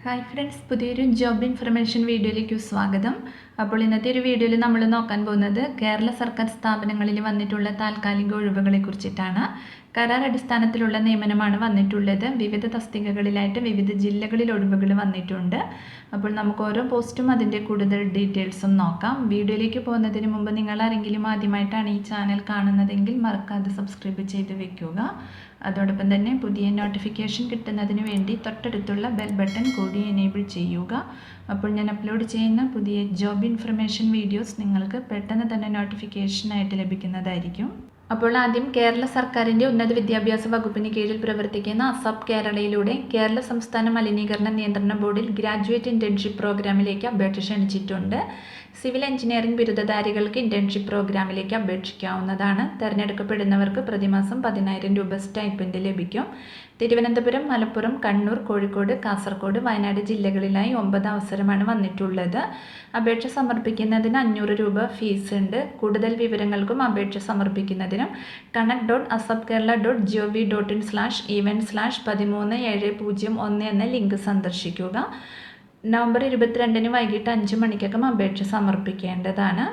Hi friends, പുതിയൊരു job information വീഡിയോയിലേക്ക് സ്വാഗതം. അപ്പോൾ ഇന്നത്തെ ഒരു വീഡിയോയിൽ നമ്മൾ നോക്കാൻ പോകുന്നത് കേരള സർക്കാർ സ്ഥാപനങ്ങളിൽ വന്നിട്ടുള്ള താൽക്കാലിക ഒഴിവുകളെ കുറിച്ചിട്ടാണ്. കരാർ അടിസ്ഥാനത്തിലുള്ള നിയമനമാണ് വന്നിട്ടുള്ളത്. വിവിധ തസ്തികകളിലായിട്ട് വിവിധ ജില്ലകളിൽ ഒഴിവുകൾ വന്നിട്ടുണ്ട്. അപ്പോൾ നമുക്ക് ഓരോ പോസ്റ്റും അതിൻ്റെ കൂടുതൽ ഡീറ്റെയിൽസും നോക്കാം. വീഡിയോയിലേക്ക് പോകുന്നതിന് മുമ്പ് നിങ്ങൾ ആരെങ്കിലും ആദ്യമായിട്ടാണ് ഈ ചാനൽ കാണുന്നതെങ്കിൽ മറക്കാതെ സബ്സ്ക്രൈബ് ചെയ്ത് വെക്കുക. അതോടൊപ്പം തന്നെ പുതിയ നോട്ടിഫിക്കേഷൻ കിട്ടുന്നതിന് വേണ്ടി തൊട്ടടുത്തുള്ള ബെൽ ബട്ടൺ കൂടി എനേബിൾ ചെയ്യുക. അപ്പോൾ ഞാൻ അപ്ലോഡ് ചെയ്യുന്ന പുതിയ ജോബ് ഇൻഫർമേഷൻ വീഡിയോസ് നിങ്ങൾക്ക് പെട്ടെന്ന് തന്നെ നോട്ടിഫിക്കേഷനായിട്ട് ലഭിക്കുന്നതായിരിക്കും. അപ്പോൾ ആദ്യം കേരള സർക്കാരിൻ്റെ ഉന്നത വിദ്യാഭ്യാസ വകുപ്പിന് കീഴിൽ പ്രവർത്തിക്കുന്ന അസാപ് കേരളയിലൂടെ കേരള സംസ്ഥാന മലിനീകരണ നിയന്ത്രണ ബോർഡിൽ ഗ്രാജുവേറ്റ് ഇൻറ്റേൺഷിപ്പ് പ്രോഗ്രാമിലേക്ക് അപേക്ഷ ക്ഷണിച്ചിട്ടുണ്ട്. സിവിൽ എഞ്ചിനീയറിംഗ് ബിരുദധാരികൾക്ക് ഇൻറ്റേൺഷിപ്പ് പ്രോഗ്രാമിലേക്ക് അപേക്ഷിക്കാവുന്നതാണ്. തിരഞ്ഞെടുക്കപ്പെടുന്നവർക്ക് പ്രതിമാസം 10,000 രൂപ സ്റ്റൈപ്പൻഡ് ലഭിക്കും. തിരുവനന്തപുരം, മലപ്പുറം, കണ്ണൂർ, കോഴിക്കോട്, കാസർഗോഡ്, വയനാട് ജില്ലകളിലായി 9 അവസരമാണ് വന്നിട്ടുള്ളത്. അപേക്ഷ സമർപ്പിക്കുന്നതിന് 500 രൂപ ഫീസ് ഉണ്ട്. കൂടുതൽ വിവരങ്ങൾക്കും അപേക്ഷ സമർപ്പിക്കുന്നതിനും connect.asapkerala.gov.in/event/13/701 എന്ന ലിങ്ക് സന്ദർശിക്കുക. നവംബർ 22 വൈകിട്ട് 5 മണിക്കകം അപേക്ഷ സമർപ്പിക്കേണ്ടതാണ്.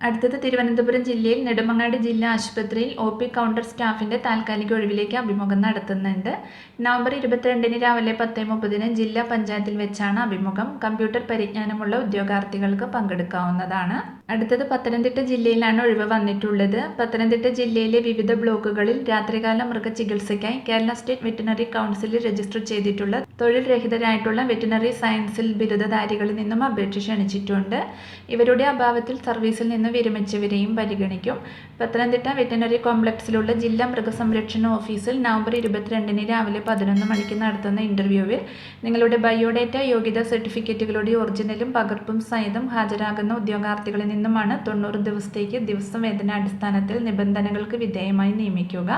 അടുത്തത് തിരുവനന്തപുരം ജില്ലയിൽ നെടുമങ്ങാട് ജില്ലാ ആശുപത്രിയിൽ OP കൗണ്ടർ സ്റ്റാഫിൻ്റെ താൽക്കാലിക ഒഴിവിലേക്ക് അഭിമുഖം നടത്തുന്നുണ്ട്. നവംബർ 22 രാവിലെ 10:30 ജില്ലാ പഞ്ചായത്തിൽ വെച്ചാണ് അഭിമുഖം. കമ്പ്യൂട്ടർ പരിജ്ഞാനമുള്ള ഉദ്യോഗാർത്ഥികൾക്ക് പങ്കെടുക്കാവുന്നതാണ്. അടുത്തത് പത്തനംതിട്ട ജില്ലയിലാണ് ഒഴിവ് വന്നിട്ടുള്ളത്. പത്തനംതിട്ട ജില്ലയിലെ വിവിധ ബ്ലോക്കുകളിൽ രാത്രികാല മൃഗചികിത്സയ്ക്കായി കേരള സ്റ്റേറ്റ് വെറ്റിനറി കൗൺസിലിൽ രജിസ്റ്റർ ചെയ്തിട്ടുള്ള തൊഴിൽ രഹിതരായിട്ടുള്ള വെറ്റിനറി സയൻസിൽ ബിരുദധാരികളിൽ നിന്നും അപേക്ഷ ക്ഷണിച്ചിട്ടുണ്ട്. ഇവരുടെ അഭാവത്തിൽ സർവീസിൽ നിന്ന് വിരമിച്ചവരെയും പരിഗണിക്കും. പത്തനംതിട്ട വെറ്റിനറി കോംപ്ലക്സിലുള്ള ജില്ലാ മൃഗസംരക്ഷണ ഓഫീസിൽ നവംബർ 22 രാവിലെ 11 മണിക്ക് നടത്തുന്ന ഇൻ്റർവ്യൂവിൽ നിങ്ങളുടെ ബയോഡേറ്റ, യോഗ്യതാ സർട്ടിഫിക്കറ്റുകളുടെ ഒറിജിനലും പകർപ്പും സഹിതം ഹാജരാകുന്ന ഉദ്യോഗാർത്ഥികളിൽ നിന്നുമാണ് 90 ദിവസത്തേക്ക് ദിവസവേതന അടിസ്ഥാനത്തിൽ നിബന്ധനകൾക്ക് വിധേയമായി നിയമിക്കുക.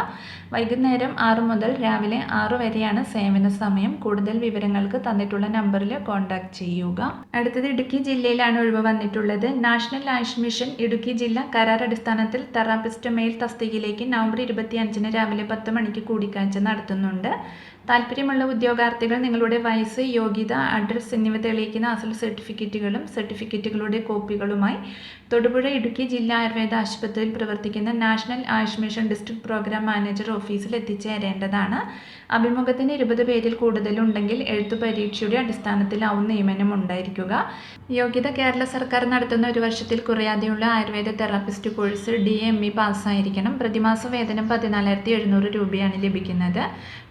വൈകുന്നേരം 6 മുതൽ രാവിലെ 6 വരെയാണ് സേവന സമയം. കൂടുതൽ വിവരങ്ങൾക്ക് തന്നിട്ടുള്ള നമ്പറിൽ കോൺടാക്ട് ചെയ്യുക. അടുത്തത് ഇടുക്കി ജില്ലയിലാണ് ഒഴിവ് വന്നിട്ടുള്ളത്. നാഷണൽ ആയുഷ് മിഷൻ ഇടുക്കി ജില്ല കരാർ അടിസ്ഥാനത്തിൽ തെറാപ്പിസ്റ്റ് മെയിൽ തസ്തികയിലേക്ക് നവംബർ 25 രാവിലെ 10 മണിക്ക് കൂടിക്കാഴ്ച നടത്തുന്നുണ്ട്. താല്പര്യമുള്ള ഉദ്യോഗാർത്ഥികൾ നിങ്ങളുടെ വയസ്സ്, യോഗ്യത, അഡ്രസ്സ് എന്നിവ തെളിയിക്കുന്ന അസൽ സർട്ടിഫിക്കറ്റുകളും സർട്ടിഫിക്കറ്റുകളുടെ കോപ്പികളുമായി തൊടുപുഴ ഇടുക്കി ജില്ലാ ആയുർവേദ ആശുപത്രിയിൽ പ്രവർത്തിക്കുന്ന national Ayush mission district programme manager ഓഫീസിൽ എത്തിച്ചേരേണ്ടതാണ്. അഭിമുഖത്തിന് 20 പേരിൽ കൂടുതലുണ്ടെങ്കിൽ എഴുത്തു പരീക്ഷയുടെ അടിസ്ഥാനത്തിലാവും നിയമനം ഉണ്ടായിരിക്കുക. യോഗ്യത കേരള സർക്കാർ നടത്തുന്ന 1 വർഷത്തിൽ കുറയാതെയുള്ള ആയുർവേദ തെറാപ്പിസ്റ്റ് കോഴ്സ് DME പാസ്സായിരിക്കണം. പ്രതിമാസ വേതനം 14,700 രൂപയാണ് ലഭിക്കുന്നത്.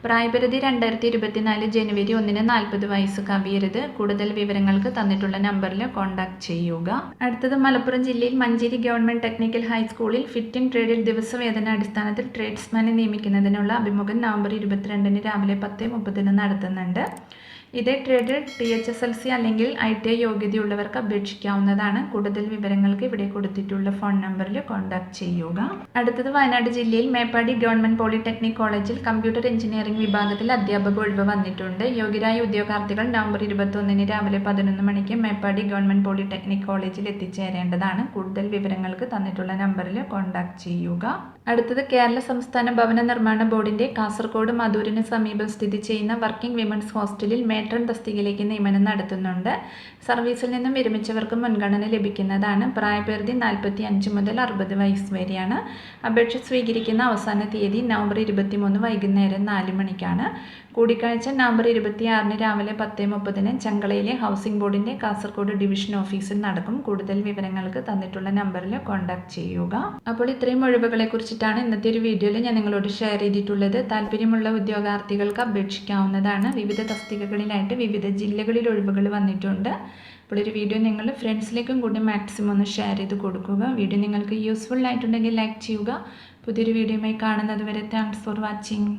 പ്രായപരിധി 2024 ജനുവരി 1 40 വയസ്സ് കവിയരുത്. കൂടുതൽ വിവരങ്ങൾക്ക് തന്നിട്ടുള്ള നമ്പറിൽ കോൺടാക്ട് ചെയ്യുക. അടുത്തത് മലപ്പുറം ജില്ലയിൽ മഞ്ചേരി ഗവൺമെൻറ് ടെക്നിക്കൽ ഹൈസ്കൂളിൽ ഫിറ്റിംഗ് ട്രേഡിൽ ദിവസവേതന അടിസ്ഥാനത്തിൽ ട്രേഡ്സ്മാനെ നിയമിക്കുന്നതിനുള്ള അഭിമുഖം നവംബർ 22 രാവിലെ 10:30 നടത്തുന്നുണ്ട്. ഇതേ ട്രേഡിൽ THSLC അല്ലെങ്കിൽ ITI യോഗ്യതയുള്ളവർക്ക് അപേക്ഷിക്കാവുന്നതാണ്. കൂടുതൽ വിവരങ്ങൾക്ക് ഇവിടെ കൊടുത്തിട്ടുള്ള ഫോൺ നമ്പറിൽ കോൺടാക്ട് ചെയ്യുക. അടുത്തത് വയനാട് ജില്ലയിൽ മേപ്പാടി ഗവൺമെൻറ് പോളിടെക്നിക് കോളേജിൽ കമ്പ്യൂട്ടർ എഞ്ചിനീയറിംഗ് വിഭാഗത്തിൽ അധ്യാപക ഒഴിവ് വന്നിട്ടുണ്ട്. യോഗ്യരായ ഉദ്യോഗാർത്ഥികൾ നവംബർ 21 രാവിലെ 11 മണിക്ക് മേപ്പാടി ഗവൺമെൻറ് പോളിടെക്നിക് കോളേജിൽ എത്തിച്ചേരേണ്ടതാണ്. കൂടുതൽ വിവരങ്ങൾക്ക് തന്നിട്ടുള്ള നമ്പറിൽ കോൺടാക്ട് ചെയ്യുക. അടുത്തത് കേരള സംസ്ഥാന ഭവന നിർമ്മാണ ബോർഡിൻ്റെ കാസർഗോഡ് മധൂരിന് സമീപം സ്ഥിതി ചെയ്യുന്ന വർക്കിംഗ് വിമൻസ് ഹോസ്റ്റലിൽ മേട്രൺ തസ്തികയിലേക്ക് നിയമനം നടത്തുന്നുണ്ട്. സർവീസിൽ നിന്നും വിരമിച്ചവർക്ക് മുൻഗണന ലഭിക്കുന്നതാണ്. പ്രായപരിധി 45 മുതൽ 60 വയസ്സ് വരെയാണ്. അപേക്ഷ സ്വീകരിക്കുന്ന അവസാന തീയതി നവംബർ 23 വൈകുന്നേരം 4 മണിക്കാണ്. കൂടിക്കാഴ്ച നവംബർ 26 രാവിലെ 10:30 ചെങ്കളയിലെ ഹൗസിംഗ് ബോർഡിൻ്റെ കാസർഗോഡ് ഡിവിഷൻ ഓഫീസിൽ നടക്കും. കൂടുതൽ വിവരങ്ങൾക്ക് തന്നിട്ടുള്ള നമ്പറിൽ കോൺടാക്ട് ചെയ്യുക. അപ്പോൾ ഇത്രയും ഒഴിവുകളെ കുറിച്ചിട്ടാണ് ഇന്നത്തെ ഒരു വീഡിയോയിൽ ഞാൻ നിങ്ങളോട് ഷെയർ ചെയ്തിട്ടുള്ളത്. താല്പര്യമുള്ള ഉദ്യോഗാർത്ഥികൾക്ക് അപേക്ഷിക്കാവുന്നതാണ്. വിവിധ തസ്തികകളിലായിട്ട് വിവിധ ജില്ലകളിൽ ഒഴിവുകൾ വന്നിട്ടുണ്ട്. അപ്പോൾ ഒരു വീഡിയോ നിങ്ങൾ ഫ്രണ്ട്സിലേക്കും കൂടി മാക്സിമം ഒന്ന് ഷെയർ ചെയ്ത് കൊടുക്കുക. വീഡിയോ നിങ്ങൾക്ക് യൂസ്ഫുൾ ആയിട്ടുണ്ടെങ്കിൽ ലൈക്ക് ചെയ്യുക. പുതിയൊരു വീഡിയോയുമായി കാണുന്നത് വരെ താങ്ക്സ് ഫോർ വാച്ചിങ്.